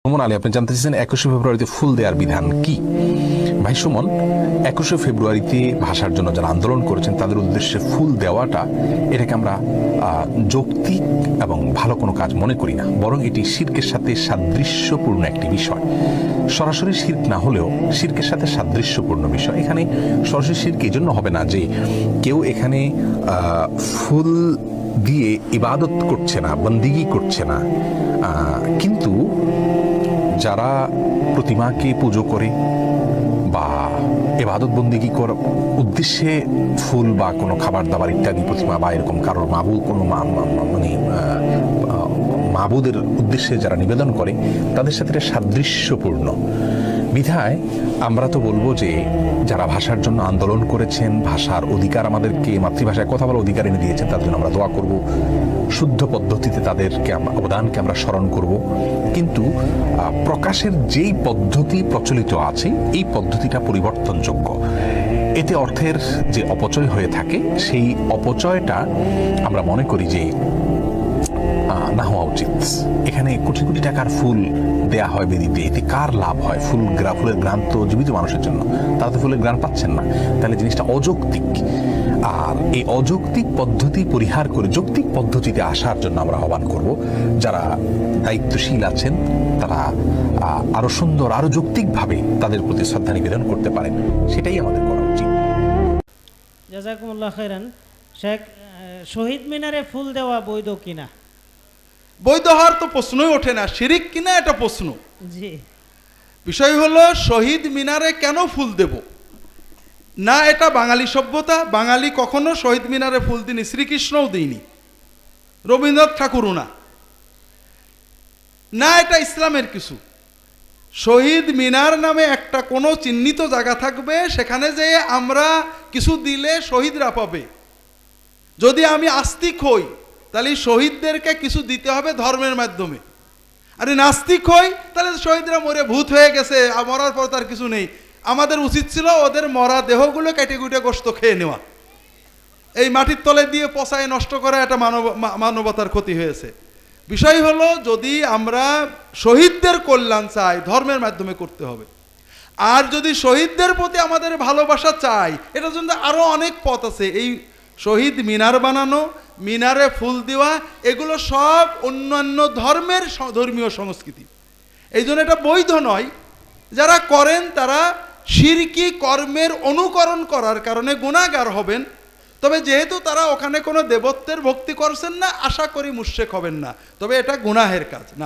সুমন আলী, আপনি জানতে চাইছেন 21শে ফেব্রুয়ারিতে ফুল দেওয়ার বিধান কি? ভাই সুমন, 21শে ফেব্রুয়ারিতে ভাষার জন্য যারা আন্দোলন করেছেন তাদের উদ্দেশ্যে ফুল দেওয়াটা এটাকে আমরা যৌক্তিক এবং ভালো কোনো কাজ মনে করি না, বরং এটি শিরকের সাথে সাদৃশ্যপূর্ণ একটি বিষয়। সরাসরি শিরক না হলেও শিরকের সাথে সাদৃশ্যপূর্ণ বিষয়। এখানে সরাসরি শিরক এই জন্য হবে না যে কেউ এখানে ফুল দিয়ে ইবাদত করছে না, বন্দিগি করছে না, কিন্তু যারা প্রতিমাকে পুজো করে বা ইবাদত বন্দেগী করার উদ্দেশ্যে ফুল বা কোনো খাবার দাবার ইত্যাদি প্রতিমা বা এরকম কারোর মাবুদ কোনো মানে মাবুদের উদ্দেশ্যে যারা নিবেদন করে তাদের সাথে এটা সাদৃশ্যপূর্ণ বিধায় আমরা তো বলবো যে যারা ভাষার জন্য আন্দোলন করেছেন, ভাষার অধিকার আমাদেরকে, মাতৃভাষায় কথা বলার অধিকার এনে দিয়েছেন, তাদের জন্য আমরা দোয়া করব, শুদ্ধ পদ্ধতিতে তাদেরকে অবদানকে আমরা স্মরণ করব। কিন্তু প্রকাশের যেই পদ্ধতি প্রচলিত আছে এই পদ্ধতিটা পরিবর্তনযোগ্য। এতে অর্থের যে অপচয় হয়ে থাকে সেই অপচয়টা আমরা মনে করি যে না হওয়া উচিত। এখানে কোটি কোটি টাকার ফুল দেয়া হয় বেদিতে, এতে কার লাভ হয়? ফুলের ঘ্রাণ তো জীবিত মানুষের জন্য, তারা তো ফুলের ঘ্রাণ পাচ্ছেন না, তাহলে জিনিসটা অযৌক্তিক। আর এই অযৌক্তিক পদ্ধতি পরিহার করে যৌক্তিক পদ্ধতিতে আসার জন্য আমরা আহ্বান করব। যারা দায়িত্বশীল আছেন তারা আরো সুন্দর, আরো যৌক্তিকভাবে তাদের প্রতি শ্রদ্ধা নিবেদন করতে পারেন, সেটাই আমাদের করা উচিত। জাযাকুমুল্লাহ খাইরান। শেখ, শহীদ মিনারে ফুল দেওয়া বৈধ কিনা? বৈধ হওয়ার তো প্রশ্নই ওঠে না, শিরিক কিনা এটা প্রশ্ন। জি, বিষয় হলো শহীদ মিনারে কেন ফুল দেব না, এটা বাঙালি সভ্যতা। বাঙালি কখনো শহীদ মিনারে ফুল দিনি, শ্রীকৃষ্ণও দিইনি, রবীন্দ্রনাথ ঠাকুরও না, না এটা ইসলামের কিছু। শহীদ মিনার নামে একটা কোনো চিহ্নিত জায়গা থাকবে, সেখানে যে আমরা কিছু দিলে শহীদরা পাবে। যদি আমি আস্তিক হই তাহলে শহীদদেরকে কিছু দিতে হবে ধর্মের মাধ্যমে। আরে নাস্তিক হই তাহলে শহীদরা মরে ভূত হয়ে গেছে, মরার পর তার কিছু নেই। আমাদের উচিত ছিল ওদের মরা দেহগুলো কেটে কুটে গোশত খেয়ে নেওয়া। এই মাটির তলে দিয়ে পচায় নষ্ট করা এটা মানবতার ক্ষতি হয়েছে। বিষয় হলো যদি আমরা শহীদদের কল্যাণ চাই ধর্মের মাধ্যমে করতে হবে। আর যদি শহীদদের প্রতি আমাদের ভালোবাসা চাই, এটার জন্য আরও অনেক পথ আছে। এই শহীদ মিনার বানানো, মিনারে ফুল দেওয়া, এগুলো সব অন্যান্য ধর্মের ধর্মীয় সংস্কৃতি, এই জন্য এটা বৈধ নয়। যারা করেন তারা শিরকি কর্মের অনুকরণ করার কারণে গুনাহগার হবেন। তবে যেহেতু তারা ওখানে কোনো দেবত্বের ভক্তি করছেন না, আশা করি মুশরিক হবেন না, তবে এটা গুনাহের কাজ না।